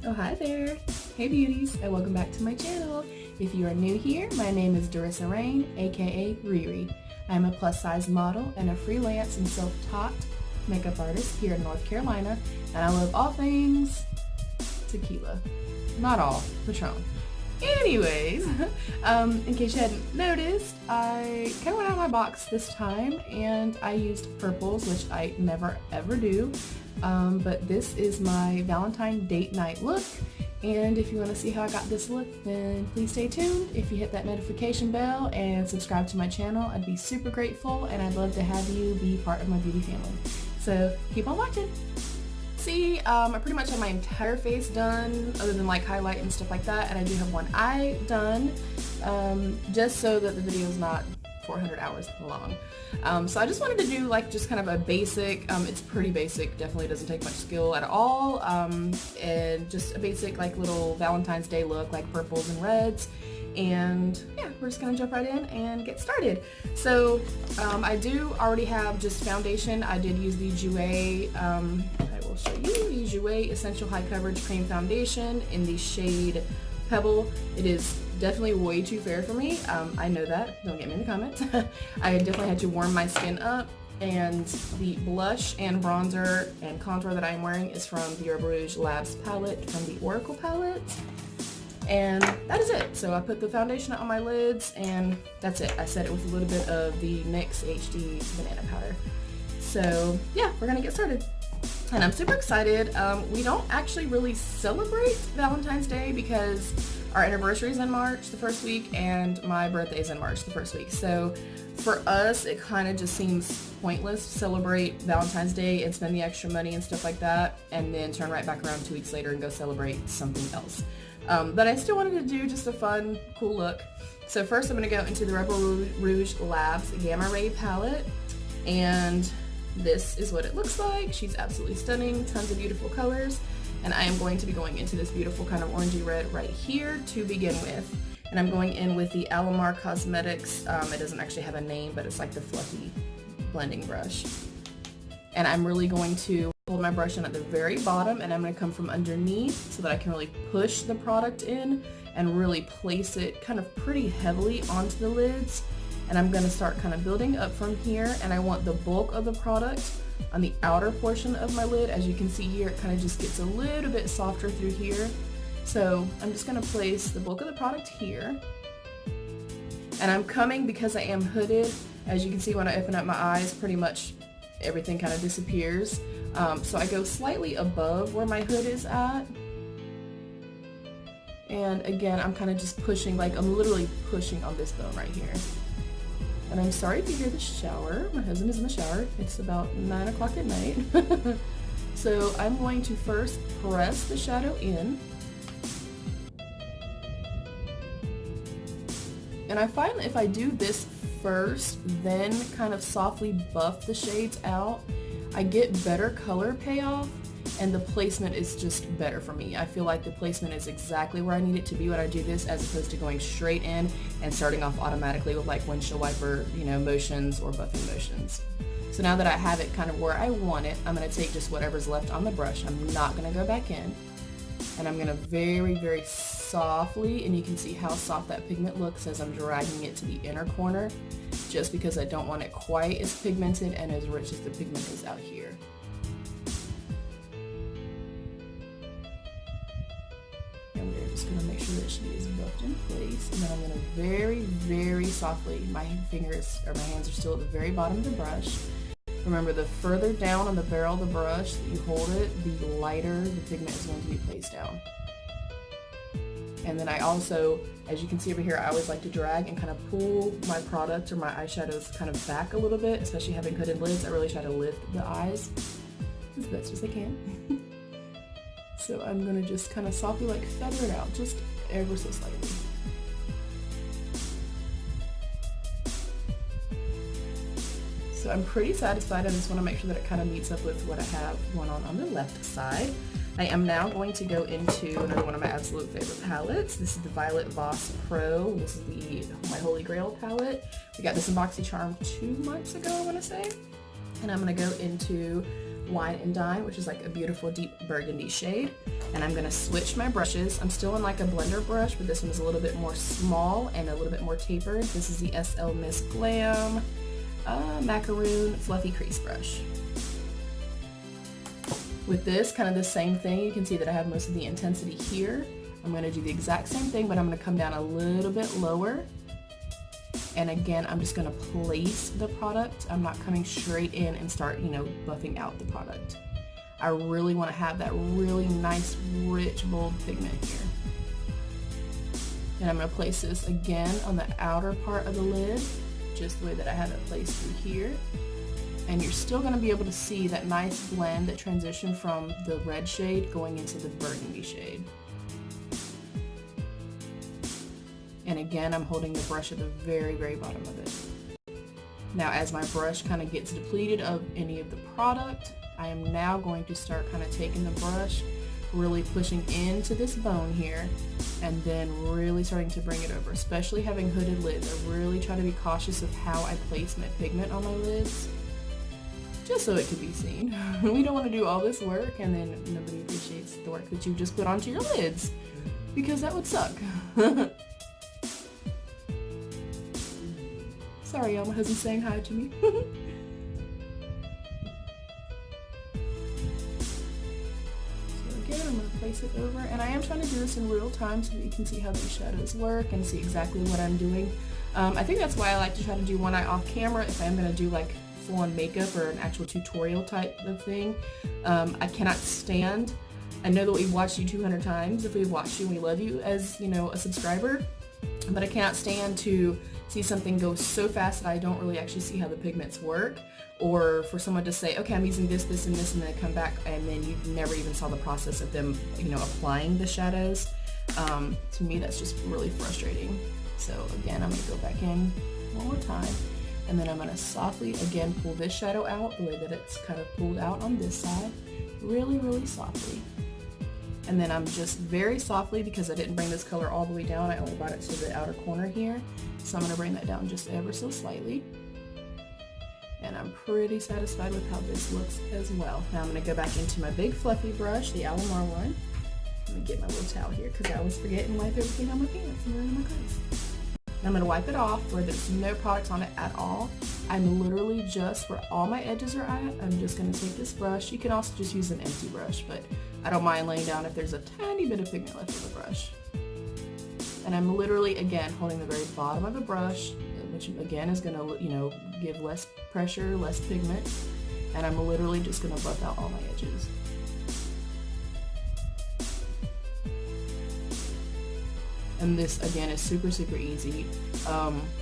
Oh, hi there. Hey beauties, and welcome back to my channel. If you are new here, my name is RAYNNE, aka Riri. I'm a plus size model and a freelance and self-taught makeup artist here in North Carolina, and I love all things tequila. Not all, Patron. Anyways, in case you hadn't noticed, I kind of went out of my box this time and I used purples, which I never ever do. But this is my Valentine date night look, and if you want to see how I got this look, then please stay tuned. If you hit that notification bell and subscribe to my channel, I'd be super grateful, and I'd love to have you be part of my beauty family. So keep on watching. See, I pretty much have my entire face done other than like highlight and stuff like that, and I do have one eye done, just so that the video is not 400 hours long. So I just wanted to do like just kind of a basic, it's pretty basic, definitely doesn't take much skill at all, and just a basic like little Valentine's Day look, like purples and reds. And yeah, we're just gonna jump right in and get started. So I do already have just foundation. I did use the Jouer, I will show you, the Jouer Essential High Coverage Cream Foundation in the shade Pebble. It is definitely way too fair for me. I know that, don't get me in the comments. I definitely had to warm my skin up, and the blush and bronzer and contour that I'm wearing is from the ROUGE Labs palette from the Oracle palette. And that is it. So I put the foundation on my lids and that's it. I set it with a little bit of the NYX HD banana powder. So yeah, we're gonna get started. And I'm super excited. We don't actually really celebrate Valentine's Day because our anniversary is in March the first week and my birthday is in March the first week. So for us, it kind of just seems pointless to celebrate Valentine's Day and spend the extra money and stuff like that and then turn right back around 2 weeks later and go celebrate something else. But I still wanted to do just a fun, cool look. So first I'm going to go into the ROUGE Labs Gamma Ray palette, and this is what it looks like. She's absolutely stunning, tons of beautiful colors, and I am going to be going into this beautiful kind of orangey red right here to begin with. And I'm going in with the Alamar Cosmetics, it doesn't actually have a name, but it's like the fluffy blending brush. And I'm really going to hold my brush in at the very bottom, and I'm going to come from underneath so that I can really push the product in and really place it kind of pretty heavily onto the lids. And I'm going to start kind of building up from here, and I want the bulk of the product on the outer portion of my lid. As you can see here, it kind of just gets a little bit softer through here. So I'm just going to place the bulk of the product here. And I'm coming, because I am hooded, as you can see when I open up my eyes, pretty much everything kind of disappears. So I go slightly above where my hood is at. And again, I'm kind of just pushing, like I'm literally pushing on this bone right here. And I'm sorry if you hear the shower. My husband is in the shower. It's about 9 o'clock at night. So I'm going to first press the shadow in. And I find that if I do this first, then kind of softly buff the shades out, I get better color payoff, and the placement is just better for me. I feel like the placement is exactly where I need it to be when I do this, as opposed to going straight in and starting off automatically with like windshield wiper, motions or buffing motions. So now that I have it kind of where I want it, I'm going to take just whatever's left on the brush. I'm not going to go back in, and I'm going to very, very softly, and you can see how soft that pigment looks as I'm dragging it to the inner corner, just because I don't want it quite as pigmented and as rich as the pigment is out here. And we're just going to make sure that she is buffed in place, and then I'm going to very, very softly, my hands are still at the very bottom of the brush. Remember, the further down on the barrel of the brush that you hold it, the lighter the pigment is going to be placed down. And then I also, as you can see over here, I always like to drag and kind of pull my product or my eyeshadows kind of back a little bit, especially having hooded lids. I really try to lift the eyes as best as I can. So I'm going to just kind of softly like feather it out, just ever so slightly. So I'm pretty satisfied. I just want to make sure that it kind of meets up with what I have going on the left side. I am now going to go into another one of my absolute favorite palettes. This is the Violet Voss Pro. This is my Holy Grail palette. We got this in BoxyCharm 2 months ago, I want to say. And I'm going to go into Wine and Dine, which is like a beautiful deep burgundy shade. And I'm gonna switch my brushes. I'm still in like a blender brush, but this one is a little bit more small and a little bit more tapered. This is the SL Miss Glam Macaroon Fluffy Crease Brush. With this, kind of the same thing, you can see that I have most of the intensity here. I'm gonna do the exact same thing, but I'm gonna come down a little bit lower. And again, I'm just gonna place the product. I'm not coming straight in and start, buffing out the product. I really wanna have that really nice, rich, bold pigment here. And I'm gonna place this again on the outer part of the lid, just the way that I have it placed through here. And you're still gonna be able to see that nice blend that transitioned from the red shade going into the burgundy shade. And again, I'm holding the brush at the very, very bottom of it. Now, as my brush kind of gets depleted of any of the product, I am now going to start kind of taking the brush, really pushing into this bone here, and then really starting to bring it over. Especially having hooded lids, I really try to be cautious of how I place my pigment on my lids, just so it can be seen. We don't want to do all this work and then nobody appreciates the work that you just put onto your lids, because that would suck. Sorry, y'all, my husband's saying hi to me. So again, I'm going to place it over, and I am trying to do this in real time so that you can see how these shadows work and see exactly what I'm doing. I think that's why I like to try to do one eye off camera if I'm going to do like full-on makeup or an actual tutorial type of thing. I cannot stand, I know that we've watched you 200 times if we've watched you and we love you as, a subscriber, but I cannot stand to see something go so fast that I don't really actually see how the pigments work, or for someone to say, okay, I'm using this, this, and this, and then come back and then you never even saw the process of them, applying the shadows. To me, that's just really frustrating. So again, I'm going to go back in one more time, and then I'm going to softly, again, pull this shadow out the way that it's kind of pulled out on this side, really, really softly. And then I'm just very softly, because I didn't bring this color all the way down, I only brought it to the outer corner here. So I'm going to bring that down just ever so slightly. And I'm pretty satisfied with how this looks as well. Now I'm going to go back into my big fluffy brush, the Alamar one. Let me get my little towel here, because I always forget and wipe everything on my pants and ruin my clothes. I'm going to wipe it off where there's no products on it at all. I'm literally just, where all my edges are at, I'm just going to take this brush. You can also just use an empty brush, but I don't mind laying down if there's a tiny bit of pigment left on the brush. And I'm literally, again, holding the very bottom of the brush, which again is going to, give less pressure, less pigment. And I'm literally just going to buff out all my edges. And this, again, is super, super easy.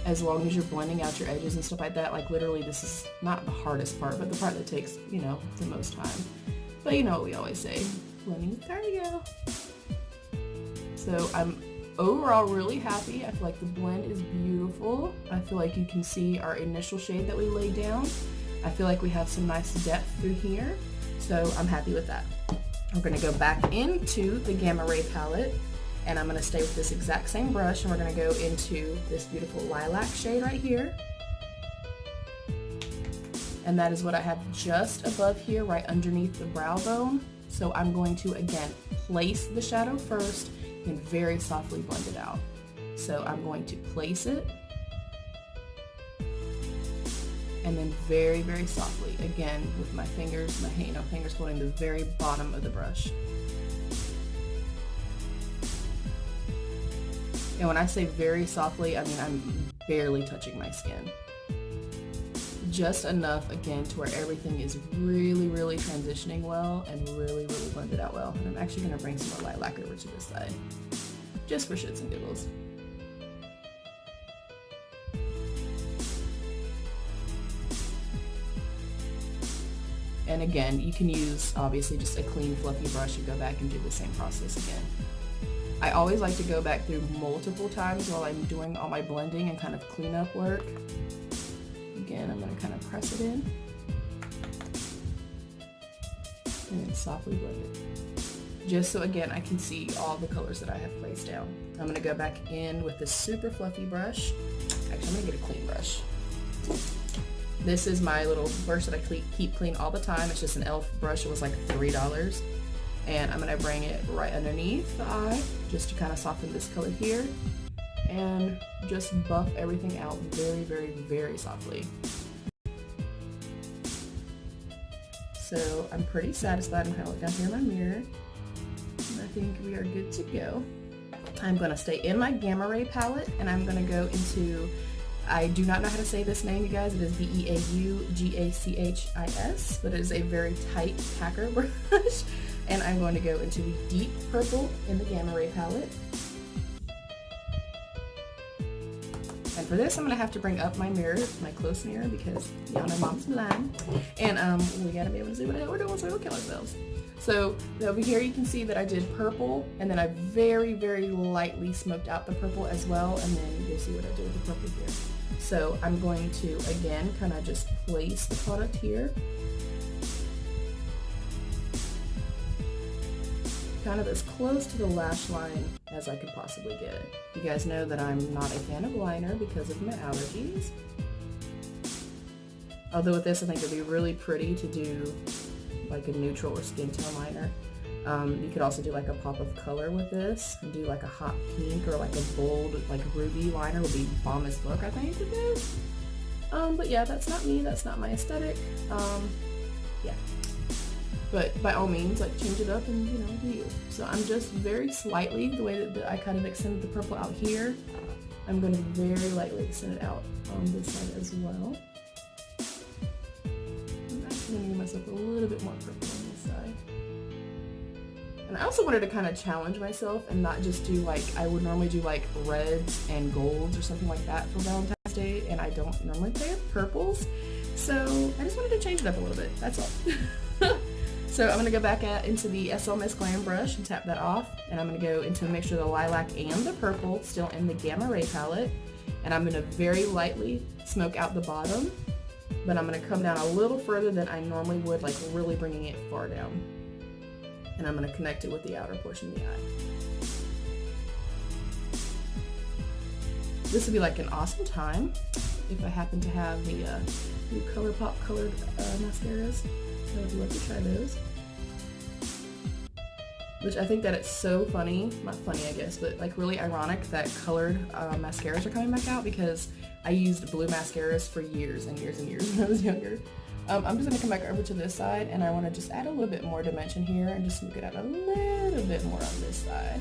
As long as you're blending out your edges and stuff like that, like literally this is not the hardest part, but the part that takes, the most time. But you know what we always say, blending with cardio. So I'm overall really happy. I feel like the blend is beautiful. I feel like you can see our initial shade that we laid down. I feel like we have some nice depth through here. So I'm happy with that. We're gonna go back into the Gamma Ray palette, and I'm going to stay with this exact same brush, and we're going to go into this beautiful lilac shade right here. And that is what I have just above here, right underneath the brow bone. So I'm going to, again, place the shadow first and very softly blend it out. So I'm going to place it, and then very, very softly, again, with my fingers, fingers holding the very bottom of the brush. And when I say very softly, I mean I'm barely touching my skin. Just enough, again, to where everything is really, really transitioning well and really, really blended out well. And I'm actually going to bring some more lilac over to this side, just for shits and giggles. And again, you can use, obviously, just a clean, fluffy brush and go back and do the same process again. I always like to go back through multiple times while I'm doing all my blending and kind of cleanup work. Again, I'm going to kind of press it in and then softly blend it. Just so, again, I can see all the colors that I have placed down. I'm going to go back in with this super fluffy brush. Actually, I'm going to get a clean brush. This is my little brush that I keep clean all the time. It's just an e.l.f. brush. It was like $3. And I'm gonna bring it right underneath the eye just to kind of soften this color here and just buff everything out very, very, very softly. So I'm pretty satisfied. I'm kind of looking out here in my mirror, and I think we are good to go. I'm gonna stay in my Gamma Ray palette, and I'm gonna go into, I do not know how to say this name, you guys. It is Beaugachis, but it is a very tight packer brush. And I'm going to go into the deep purple in the Gamma Ray palette. And for this, I'm gonna have to bring up my mirror, my close mirror, because y'all know mom's blind. And we gotta be able to see what the hell we're doing so we don't kill ourselves. So over here you can see that I did purple, and then I very, very lightly smoked out the purple as well, and then you'll see what I did with the purple here. So I'm going to, again, kind of just place the product here. Kind of as close to the lash line as I could possibly get. You guys know that I'm not a fan of liner because of my allergies. Although with this I think it'd be really pretty to do like a neutral or skin tone liner. You could also do like a pop of color with this and do like a hot pink or like a bold like ruby liner would be bomb as fuck, I think, with this. But yeah, that's not me, that's not my aesthetic. Yeah. But by all means, like, change it up and, you know, do you. So I'm just very slightly, the way that I kind of extended the purple out here, I'm going to very lightly extend it out on this side as well. I'm actually going to give myself a little bit more purple on this side. And I also wanted to kind of challenge myself and not just do like, I would normally do like reds and golds or something like that for Valentine's Day, and I don't normally play with purples. So I just wanted to change it up a little bit, that's all. So I'm going to go back into the SL Miss Glam brush and tap that off, and I'm going to go into a mixture of the lilac and the purple, still in the Gamma Ray palette, and I'm going to very lightly smoke out the bottom, but I'm going to come down a little further than I normally would, like really bringing it far down, and I'm going to connect it with the outer portion of the eye. This would be like an awesome time if I happen to have the new ColourPop colored mascaras. I would love to try those. Which I think that it's so funny, not funny I guess, but like really ironic that colored mascaras are coming back out, because I used blue mascaras for years and years and years when I was younger. I'm just going to come back over to this side, and I want to just add a little bit more dimension here and just smoke it out a little bit more on this side.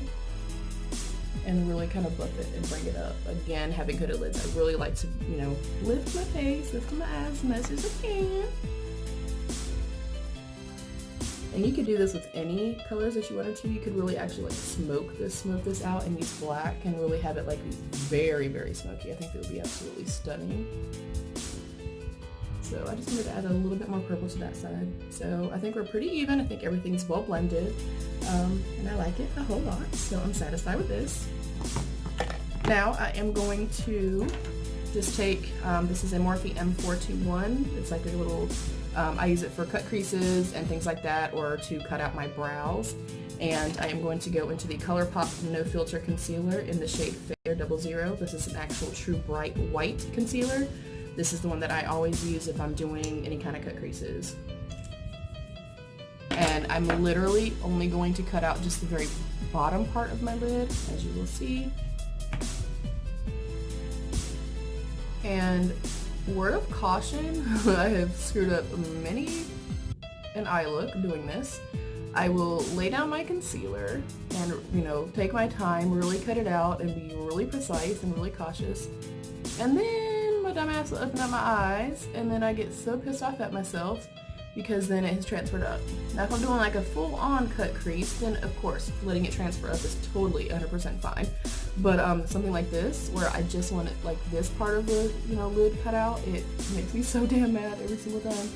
And really kind of buff it and bring it up. Again, having hooded lids, I really like to, you know, lift my face, lift my eyes as much as I can. And you could do this with any colors that you wanted to. You could really actually like smoke this out and use black and really have it like very, very smoky. I think it would be absolutely stunning. So I just wanted to add a little bit more purple to that side. So I think we're pretty even. I think everything's well blended. And I like it a whole lot. So I'm satisfied with this. Now I am going to just take, this is a Morphe M421. It's like a little, I use it for cut creases and things like that, or to cut out my brows. And I am going to go into the ColourPop No Filter Concealer in the shade Fair 00. This is an actual true bright white concealer. This is the one that I always use if I'm doing any kind of cut creases. And I'm literally only going to cut out just the very bottom part of my lid, as you will see. And word of caution, I have screwed up many an eye look doing this. I will lay down my concealer and, you know, take my time, really cut it out and be really precise and really cautious. And then my dumbass will open up my eyes, and then I get so pissed off at myself because then it has transferred up. Now if I'm doing like a full-on cut crease, then of course letting it transfer up is totally 100% fine. But something like this, where I just want it, like this part of the, you know, lid cut out, it makes me so damn mad every single time.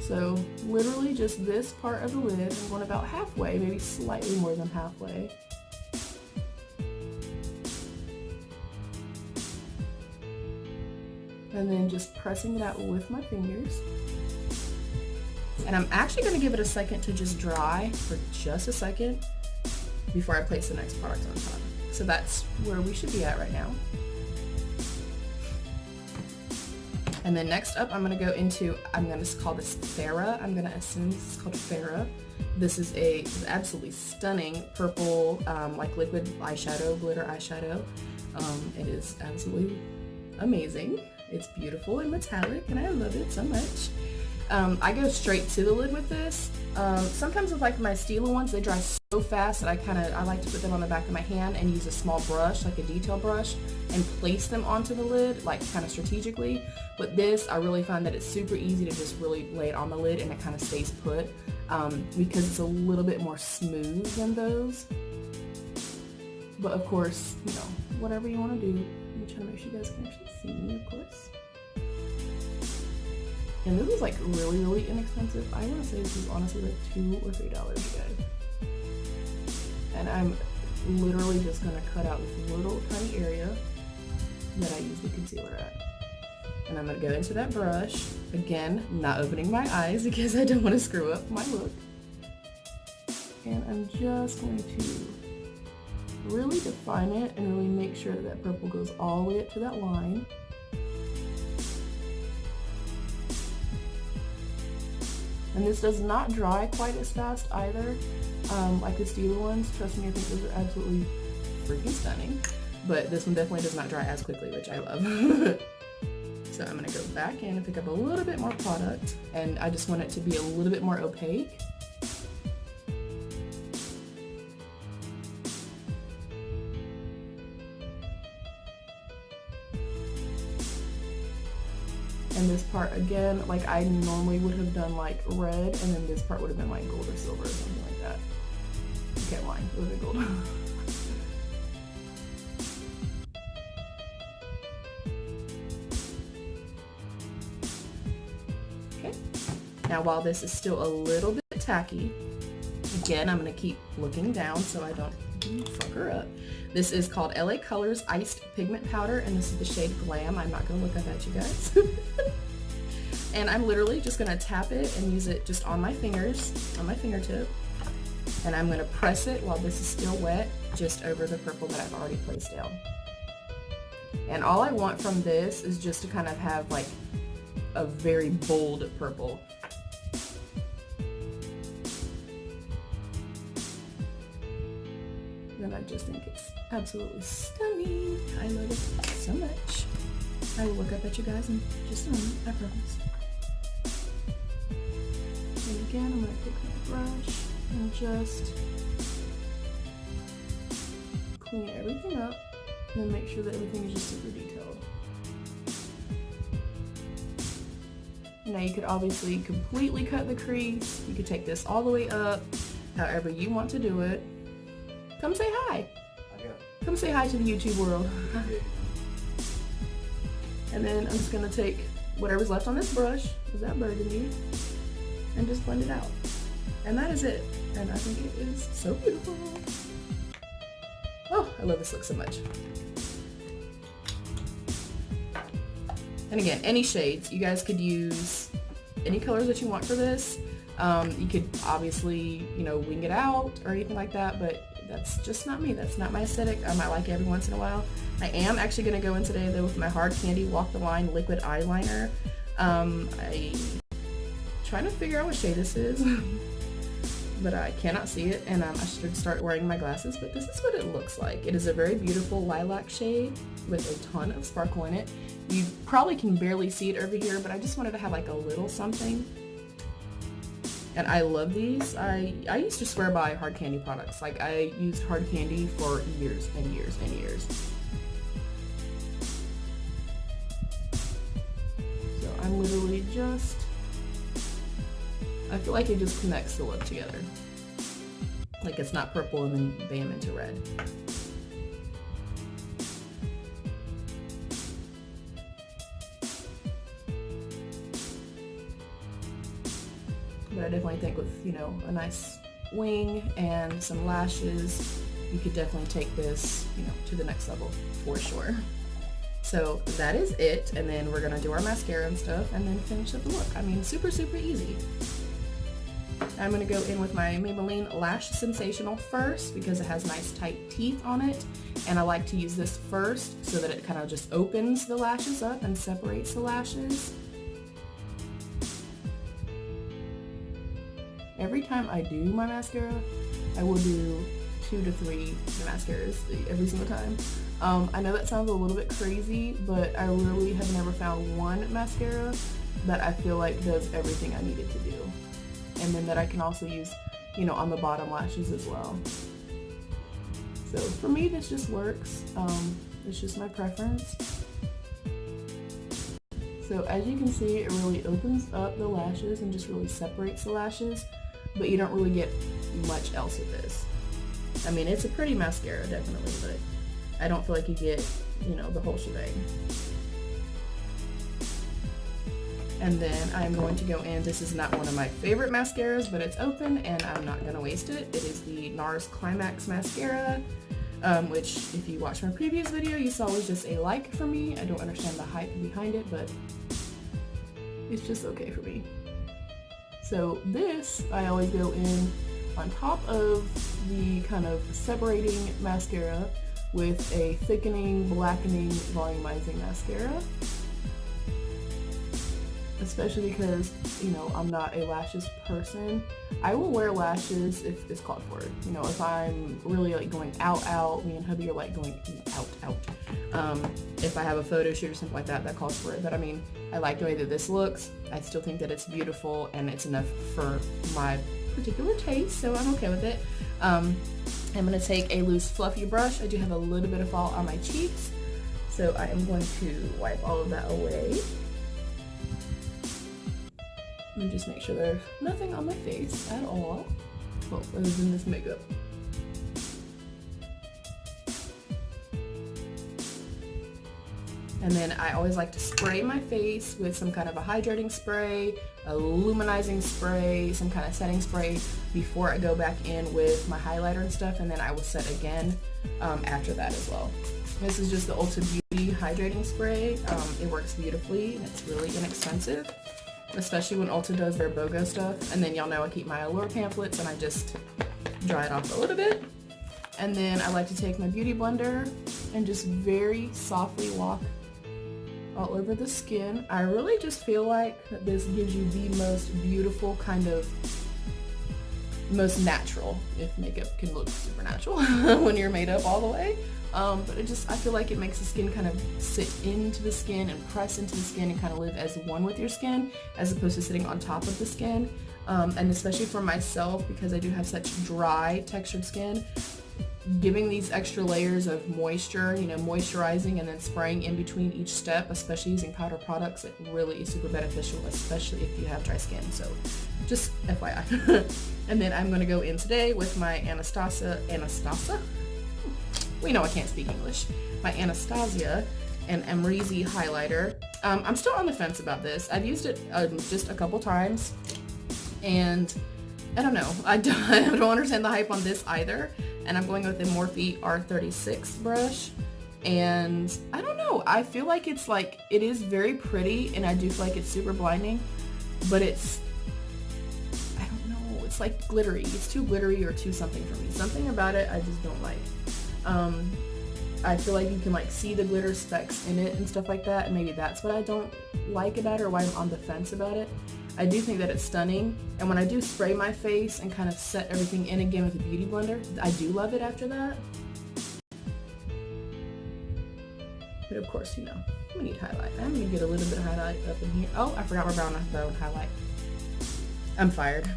So literally just this part of the lid, I'm going about halfway, maybe slightly more than halfway. And then just pressing it out with my fingers. And I'm actually going to give it a second to just dry for just a second before I place the next product on top. So that's where we should be at right now. And then next up, I'm going to go into, I'm going to call this Farrah. I'm going to assume this is called Farrah. This is a absolutely stunning purple, like liquid eyeshadow, glitter eyeshadow. It is absolutely amazing. It's beautiful and metallic, and I love it so much. I go straight to the lid with this. Sometimes with like my Stila ones, they dry so fast that I like to put them on the back of my hand and use a small brush, like a detail brush, and place them onto the lid, like kind of strategically. But this, I really find that it's super easy to just really lay it on the lid and it kind of stays put, because it's a little bit more smooth than those. But of course, you know, whatever you want to do. I'm trying to make sure you guys can actually see me, of course. And this is like really, really inexpensive. I want to say this is honestly like $2 or $3, you guys. And I'm literally just going to cut out this little tiny area that I use the concealer at. And I'm going to go into that brush. Again, not opening my eyes because I don't want to screw up my look. And I'm just going to really define it and really make sure that that purple goes all the way up to that line. And this does not dry quite as fast either, like the Stila ones. Trust me, I think those are absolutely freaking stunning. But this one definitely does not dry as quickly, which I love. So I'm gonna go back in and pick up a little bit more product, and I just want it to be a little bit more opaque. And this part, again, like I normally would have done like red, and then this part would have been like gold or silver or something like that. You can't lie, it would have been gold. Okay, now while this is still a little bit tacky, again, I'm gonna keep looking down so I don't fuck her up. This is called LA Colors Iced Pigment Powder, and this is the shade Glam. I'm not gonna look up at you guys. And I'm literally just gonna tap it and use it just on my fingers, on my fingertip. And I'm gonna press it while this is still wet, just over the purple that I've already placed down. And all I want from this is just to kind of have like a very bold purple. And I just think it's absolutely stunning. I love it so much. I will look up at you guys in just a moment, I promise. And again, I'm going to take my brush and just clean everything up and then make sure that everything is just super detailed. Now you could obviously completely cut the crease. You could take this all the way up, however you want to do it. Come say hi. Come say hi to the YouTube world. And then I'm just going to take whatever's left on this brush, is that burgundy, and just blend it out. And that is it. And I think it is so beautiful. Oh, I love this look so much. And again, any shades. You guys could use any colors that you want for this. You could obviously, you know, wing it out or anything like that, but that's just not me. That's not my aesthetic. I might like it every once in a while. I am actually going to go in today though with my Hard Candy Walk the Line liquid eyeliner. I'm trying to figure out what shade this is, but I cannot see it, and I should start wearing my glasses, but this is what it looks like. It is a very beautiful lilac shade with a ton of sparkle in it. You probably can barely see it over here, but I just wanted to have like a little something. And I love these. I used to swear by Hard Candy products. Like I used Hard Candy for years and years and years. So I'm literally just, I feel like it just connects the look together. Like it's not purple and then bam into red. But I definitely think with, you know, a nice wing and some lashes, you could definitely take this, you know, to the next level for sure. So that is it, and then we're gonna do our mascara and stuff and then finish up the look. I mean, super, super easy. I'm going to go in with my Maybelline Lash Sensational first because it has nice tight teeth on it, and I like to use this first so that it kind of just opens the lashes up and separates the lashes. Every time I do my mascara, I will do 2 to 3 mascaras every single time. I know that sounds a little bit crazy, but I really have never found one mascara that I feel like does everything I need it to do. And then that I can also use, you know, on the bottom lashes as well. So for me, this just works. It's just my preference. So as you can see, it really opens up the lashes and just really separates the lashes, but you don't really get much else with this. I mean, it's a pretty mascara, definitely, but I don't feel like you get, you know, the whole shebang. And then I'm going to go in, this is not one of my favorite mascaras, but it's open and I'm not going to waste it. It is the NARS Climax Mascara, which if you watched my previous video, you saw was just a like for me. I don't understand the hype behind it, but it's just okay for me. So this, I always go in on top of the kind of separating mascara with a thickening, blackening, volumizing mascara. Especially because, you know, I'm not a lashes person. I will wear lashes if it's called for. You know, if I'm really like going out, me and hubby are like going out. If I have a photo shoot or something like that, that calls for it. But I mean, I like the way that this looks. I still think that it's beautiful and it's enough for my particular taste, so I'm okay with it. I'm gonna take a loose fluffy brush. I do have a little bit of fall on my cheeks, so I am going to wipe all of that away. And just make sure there's nothing on my face at all. Well, other than this makeup. And then I always like to spray my face with some kind of a hydrating spray, a luminizing spray, some kind of setting spray before I go back in with my highlighter and stuff, and then I will set again after that as well. This is just the Ulta Beauty hydrating spray. It works beautifully and it's really inexpensive, especially when Ulta does their BOGO stuff. And then y'all know I keep my Allure pamphlets and I just dry it off a little bit. And then I like to take my beauty blender and just very softly walk all over the skin. I really just feel like that this gives you the most beautiful kind of, most natural, if makeup can look supernatural when you're made up all the way. But I feel like it makes the skin kind of sit into the skin and press into the skin and kind of live as one with your skin, as opposed to sitting on top of the skin. And especially for myself, because I do have such dry textured skin, giving these extra layers of moisture, you know, moisturizing and then spraying in between each step, especially using powder products, it really is super beneficial, especially if you have dry skin. So just FYI. And then I'm going to go in today with my Anastasia, we know I can't speak English, my Anastasia and Amrezy highlighter. I'm still on the fence about this. I've used it just a couple times, and I don't know. I don't understand the hype on this either. And I'm going with the Morphe R36 brush. And I don't know. I feel like it is very pretty, and I do feel like it's super blinding, but it's, I don't know. It's like glittery. It's too glittery or too something for me. Something about it I just don't like. I feel like you can like see the glitter specks in it and stuff like that, and maybe that's what I don't like about it, or why I'm on the fence about it. I do think that it's stunning, and when I do spray my face and kind of set everything in again with a beauty blender, I do love it after that. But of course, you know, we need highlight. I'm gonna get a little bit of highlight up in here. Oh, I forgot my brown highlight. I'm fired.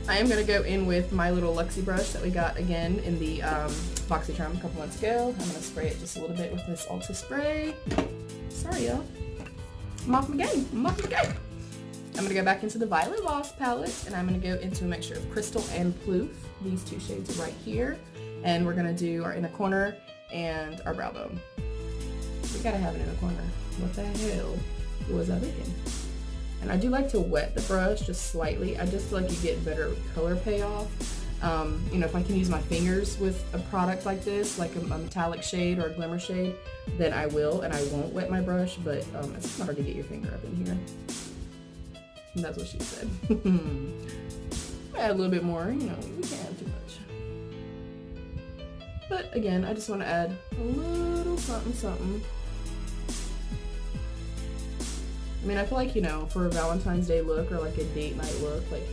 I am gonna go in with my little Luxie brush that we got again in the BoxyCharm a couple months ago. I'm gonna spray it just a little bit with this Ulta spray. Sorry, y'all. I'm off my game. I'm gonna go back into the Violet Lost palette, and I'm gonna go into a mixture of Crystal and Plouf. These two shades are right here. And we're gonna do our inner corner and our brow bone. We gotta have an inner corner. What the hell was I thinking? And I do like to wet the brush just slightly. I just feel like you get better color payoff. You know, if I can use my fingers with a product like this, like a metallic shade or a glimmer shade, then I will, and I won't wet my brush, but it's hard to get your finger up in here. And that's what she said. Add a little bit more, you know, we can't have too much. But again, I just want to add a little something, something. I mean, I feel like, you know, for a Valentine's Day look or like a date night look, like,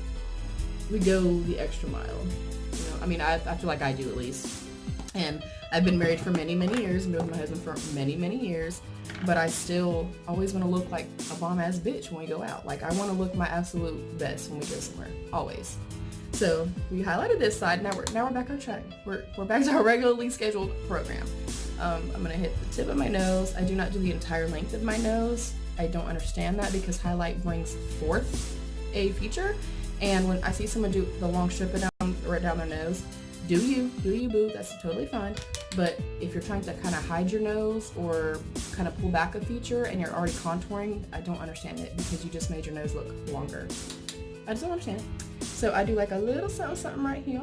we go the extra mile. You know, I mean, I feel like I do at least. And I've been married for many, many years, and been with my husband for many, many years, but I still always want to look like a bomb-ass bitch when we go out. Like, I want to look my absolute best when we go somewhere, always. So we highlighted this side. Now we're back on track. We're back to our regularly scheduled program. I'm gonna hit the tip of my nose. I do not do the entire length of my nose. I don't understand that because highlight brings forth a feature. And when I see someone do the long strip it down, right down their nose, do you boo, that's totally fine. But if you're trying to kind of hide your nose or kind of pull back a feature and you're already contouring, I don't understand it because you just made your nose look longer. I just don't understand it. So I do like a little something, something right here.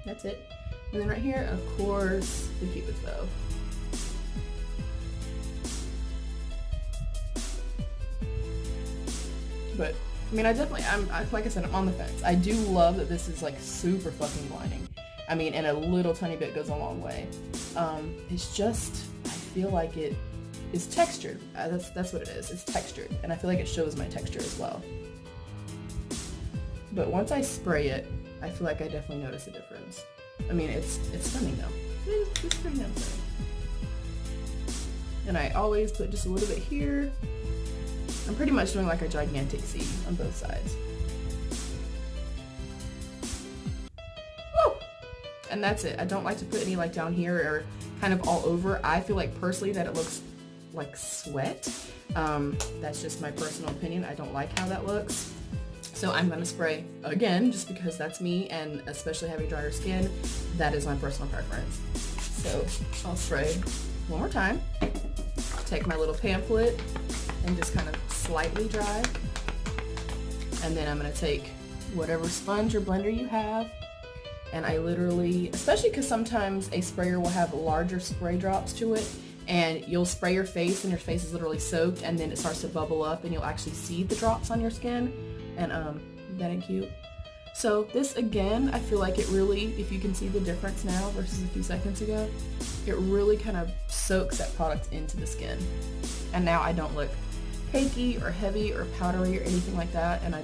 That's it. And then right here, of course, the Cupid's bow. But I mean, like I said, I'm on the fence. I do love that this is like super fucking blinding. I mean, and a little tiny bit goes a long way. It's just, I feel like it is textured. That's what it is. It's textured. And I feel like it shows my texture as well. But once I spray it, I feel like I definitely notice a difference. I mean, it's stunning though. It's pretty damn stunning. And I always put just a little bit here. I'm pretty much doing like a gigantic C on both sides. Woo! And that's it. I don't like to put any like down here or kind of all over. I feel like personally that it looks like sweat. That's just my personal opinion. I don't like how that looks. So I'm gonna spray again, just because that's me, and especially having drier skin, that is my personal preference. So I'll spray one more time. Take my little pamphlet and just kind of slightly dry. And then I'm gonna take whatever sponge or blender you have, and I literally, especially because sometimes a sprayer will have larger spray drops to it, and you'll spray your face and your face is literally soaked, and then it starts to bubble up and you'll actually see the drops on your skin, and that ain't cute. So this again, I feel like it really, if you can see the difference now versus a few seconds ago, it really kind of soaks that product into the skin. And now I don't look cakey or heavy or powdery or anything like that, and I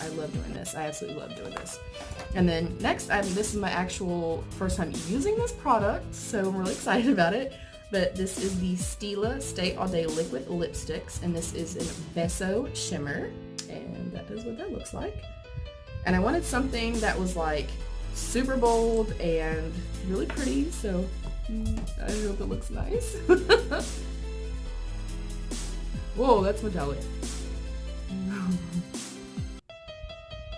love doing this. I absolutely love doing this. And then next, this is my actual first time using this product, so I'm really excited about it. But this is the Stila Stay All Day Liquid Lipsticks, and this is in Beso Shimmer, and that is what that looks like. And I wanted something that was like super bold and really pretty, so I hope it looks nice. Whoa, that's metallic.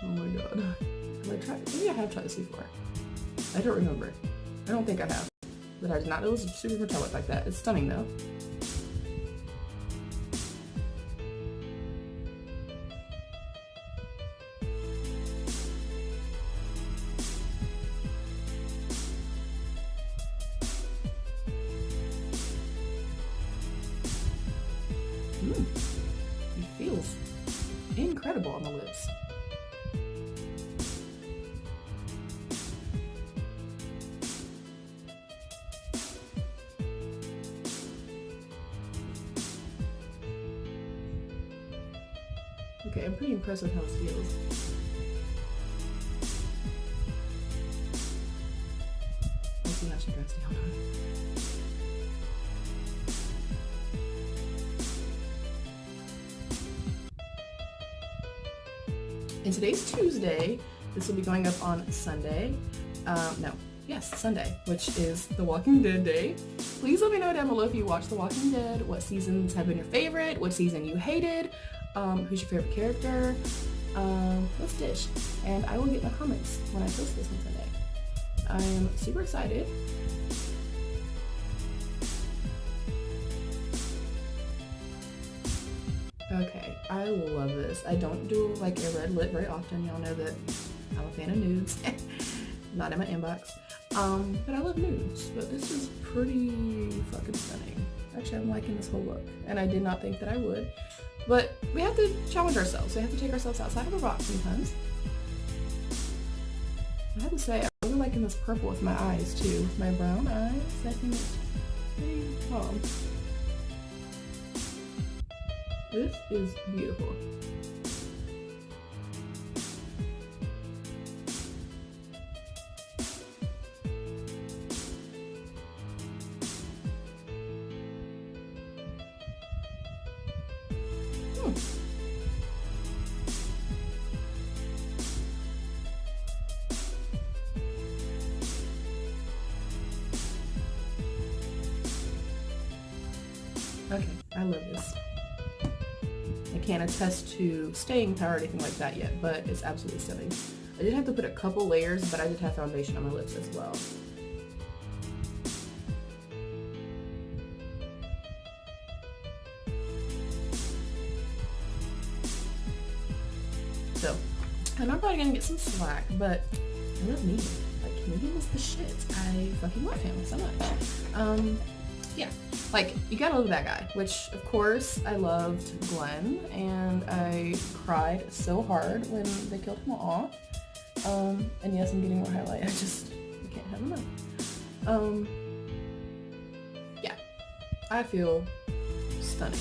Oh my god. Have I tried? Maybe I have tried this before. I don't remember. I don't think I have. But I did not know it was super metallic like that. It's stunning though. It feels incredible on the lips. Okay, I'm pretty impressed with how this feels. Let's see how she goes down. And today's Tuesday. This will be going up on Sunday. Sunday, which is The Walking Dead day. Please let me know down below if you watch The Walking Dead, what seasons have been your favorite, what season you hated, who's your favorite character, let's dish. And I will get my comments when I post this on Sunday. I am super excited. Okay, I love this. I don't do like a red lip very often. Y'all know that I'm a fan of nudes. Not in my inbox. But I love nudes. But this is pretty fucking stunning. Actually, I'm liking this whole look. And I did not think that I would. But we have to challenge ourselves. We have to take ourselves outside of our box sometimes. I have to say, I'm really liking this purple with my eyes too. My brown eyes, I think it's pretty bomb. This is beautiful. Okay, I love this. I can't attest to staying power or anything like that yet, but it's absolutely stunning. I did have to put a couple layers, but I did have foundation on my lips as well. So, and I'm probably gonna get some slack, but I love Negan. Like, Negan is the shit. I fucking love him so much. Yeah, like, you gotta love that guy, which, of course, I loved Glenn, and I cried so hard when they killed him off. And yes, I'm getting more highlight, I can't have enough. Yeah, I feel stunning.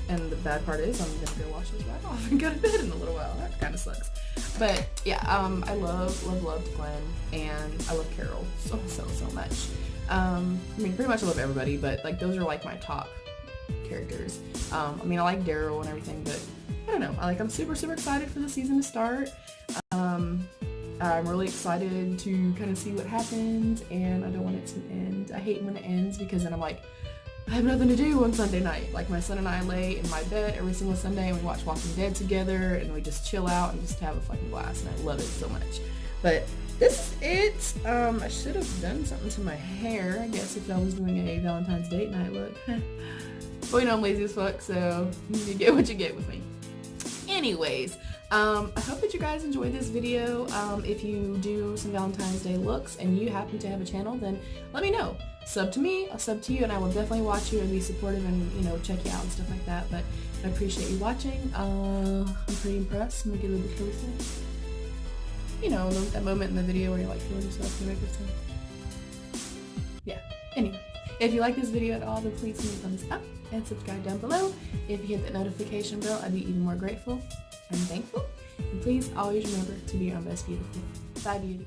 And the bad part is I'm gonna go wash this right off and go to bed in a little while. That kind of sucks. But yeah, I loved Glenn, and I love Carol so much. I mean, pretty much I love everybody, but like those are like my top characters. I mean, I like Daryl and everything, but I don't know. I'm super excited for the season to start. I'm really excited to kind of see what happens, and I don't want it to end. I hate when it ends because then I'm like, I have nothing to do on Sunday night. Like, my son and I lay in my bed every single Sunday and we watch Walking Dead together, and we just chill out and just have a fucking blast, and I love it so much. But this is it. I should have done something to my hair, I guess, if I was doing a Valentine's date night look. But you know, I'm lazy as fuck, so you get what you get with me. Anyways, I hope that you guys enjoyed this video. If you do some Valentine's Day looks and you happen to have a channel, then let me know. Sub to me, I'll sub to you, and I will definitely watch you and be supportive and, you know, check you out and stuff like that. But I appreciate you watching. I'm pretty impressed. I'm gonna get a little bit closer. You know, that moment in the video where you're like feeling yourself and everything. Yeah. Anyway, if you like this video at all, then please give me a thumbs up and subscribe down below. If you hit that notification bell, I'd be even more grateful and thankful. And please always remember to be your own best beautiful. Bye, beauties.